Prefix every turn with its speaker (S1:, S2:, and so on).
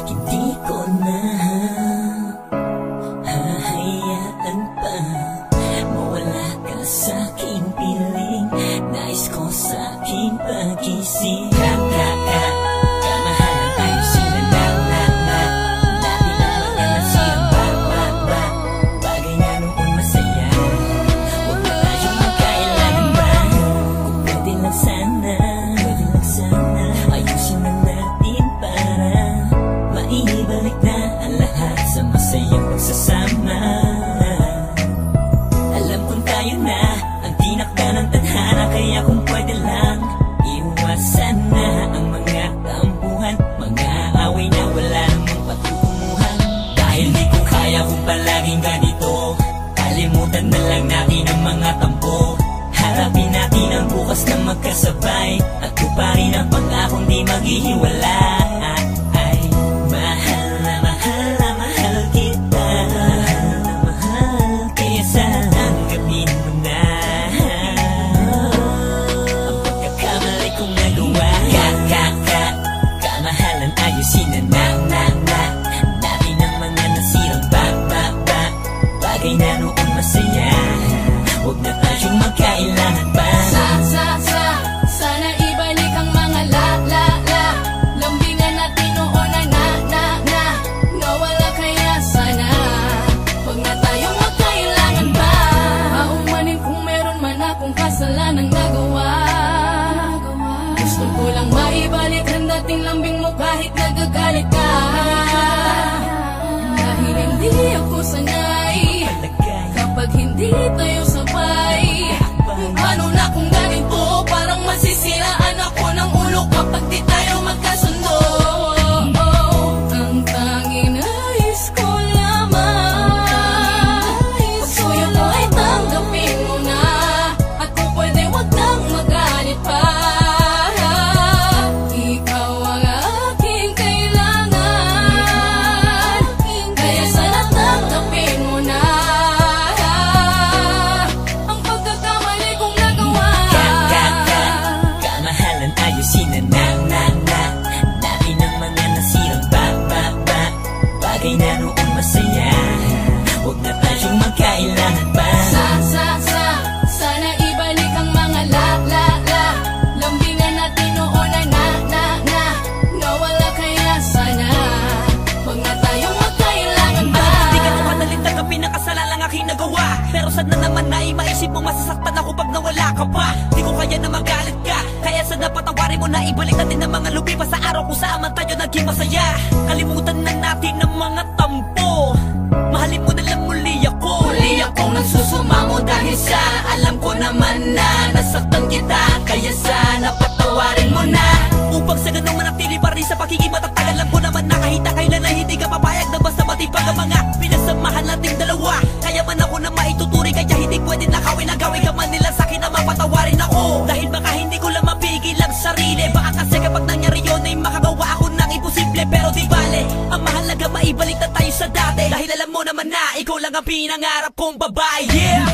S1: Hindi ko na hahayaan pa mawala ka sa'king piling. Nais ko sa'king pagising. Kamahalan tayo sila na dati lang mga nasirang bagay nga noon masaya. Huwag na tayong magkailangan ba? Kung pwede lang sana ayusin na natin para maibalik na ang lahat sa masayang pagsasama. Alam kong tayo na ang tinakda ng tadhana, kaya kung pwede lang iwasan na ang mga tampuhan, mga away na wala namang patutunguhan. Dahil di ko kaya kung palaging ganito, kalimutan na lang natin ang mga tampo. Harapin natin ang bukas na magkasabay at tuparin ang pangakong di maghihiwalay. Mahal na mahal kita, kaya sana tanggapin mo na ang pagkakamali kong nagawa. Kamahalan ayusin na dati ng mga nasirang bagay na noon masaya. Huwag na tayong magkailangan pa. Sana ibalik ang mga lambingan natin noon na nawala, kaya sana huwag na tayong magkailangan pa. Paumanin kung meron man akong kasalanang nagawa. Gusto ko lang maibalik ang dating lambing mo kahit nagagalit ka. Dahil hindi ako sanay kapag hindi tayo sabay. Ano na kung ganito, parang masisiraan ako ng ulo kapag di tayo magkasundo. Ang tanging nais ko lamang, pagsuyo ko ay tanggapin mo na, at kung pwede wag nang magalit pa. Ikaw ang aking kailangan, kaya sana tanggapin mo na ang pagkakamali kong nagawa. Kamahalan ayusin na dati ng mga nasirang bagay na noon masaya. Huwag na tayong magkailangan pa. Sana ibalik ang mga lambingan natin noon na nawala, kaya sana huwag na tayong magkailangan pa. Hindi ka naman madaling tanggapin ang kasalanan aking nagawa, pero sad na naman na maisip mo masasaktan ako pag nawala ka pa. Di ko kaya na magalit ka, kaya sana patawarin mo na ibalik natin ang mga lumipas sa araw kung saan man tayo naging masaya. Kalimutan na natin ang mga tampo, mahalin mo na lang muli ako. Muli akong nagsusumamo dahil sa alam ko naman na nasaktan kita, kaya sana patawarin mo na. Upang sa ganung manatili pa rin sa pagiging matatag, alam ko naman na kahit na kailan na hindi ka papayag na basta matibag ang mga pinasamahan nating dalawa. Kaya man ako na maituturi, kaya hindi pwede nakawin ang gawin ka man nila sa'kin na mapatawarin ako. Dahil baka hindi ko lang mapigil ang sarili, baka kasi kapag nangyari yun ay makagawa ako ng imposible. Pero di bale, ang mahalaga maibalik na tayo sa dati, dahil alam mo naman na ikaw lang ang pinangarap kong babae. Yeah!